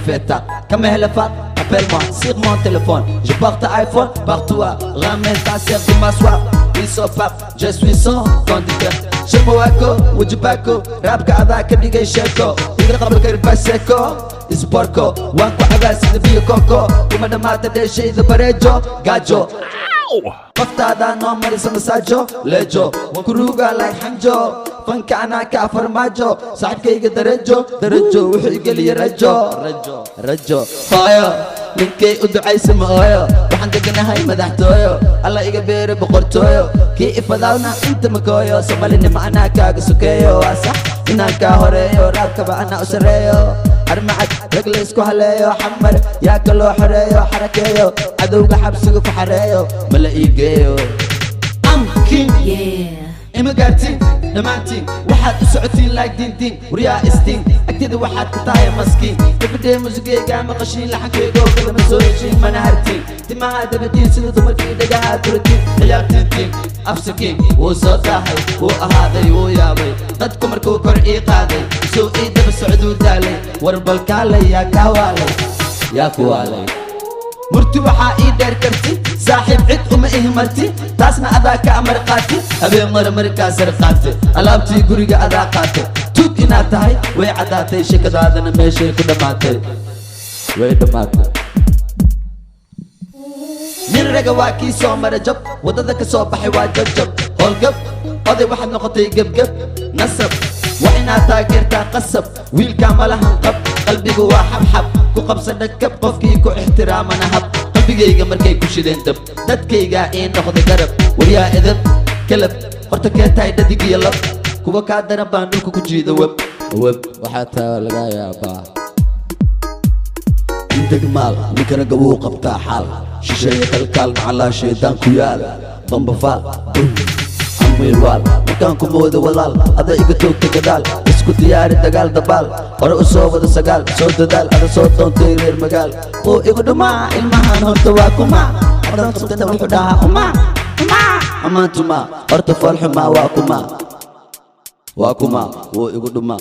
fait tard. Comme elle fait, appelle-moi sur mon téléphone. Je porte iPhone partout. Ramène ta sœur pour m'asseoir. Ils sont pas, je suis son conducteur. Je me wako, wujubako, rap kada kadigay sheko. Iga qabl karba seko, isporko. Wanko agas de bio coco. Kuma da mata de shay de parejo, gajo. Qaftada no marisa masajo, lejo. Wankuruga like hanjo. Fanka ana ka farmajo. Saxibkayga darajo, wixii galiya rajo. Fire. ninkay u ducaysa maayo waxaan deganahay madaxtooyo alla iga beere boqortooyo kii ifadawna inta makooyo somalina macnaa kaaga sokeeyo waa sax inaan kaa horeeyo raabkaba anaa u sareeyo armacad rag la isku haleeyo xamar yaa kaloo xoreeyo xarakeeyo cadowga xabsiga ku xareeyo mala ii geeyo am king ima gaartiin dhammaantiin waxaad u socotiin like diintiin waryaa istiin agtida waxaad ka tahay maskiin gabadhee musigeyga maqashiin laxankeygo kalama soo heshiin mana hartiin timaha dabadiin sida dumarkii dhagaha duratiin ciyaartiintiin afsakiin wuu soo daahay wuu ahaaday wuu yaabay dadku markuu kor ii qaaday soo ii daba socduu daalay warbalkaalay yaa kaa waalay yaa ku waalay murti waxaa ii dheer karti saaxiib cid uma ihmarti taasna adaa ka amar qaati habeen markaa sar qaate alaabtii guriga adaa qaate tuug inaad tahay way caddaatay shekadaadana meeshay ku dhammaatay way dhammaatay nin raga waa kii soo mara jab waddada ka soo baxay waa jabjab howlgab oday waxaad noqotay gebgeb nasab waa inaad taageertaa qasab wiilkaa malahan qab qalbigu waa xabxab ku qabsa dhagkab qofkii ku ixtiraamana hab qalbigayga markay ku shideen dab dadkaygaa ii noqda garab waryaa edab kalab horta kee tahay dhadig iyo lab kuwa kaa daran baan dhulka ku jiida web waxaa taa laga yaabaa degmaal ninkana gabuu qabtaa xaal shisheeye kalkaal macallaa shaydaan ku yaal bambafaal wiilwaal markaan ku moodo walaal ada iga toogta gadaal isku diyaari dagaal dabaal hore u soo wada sagaal soo dadaal ada soo doontay reer magaal oo igu dhumaa ilmahan horta waa kuma hadan qabtana wuxuu dhahaa amaantuma horta foolxumaa waa kuma wuu igu dhumaa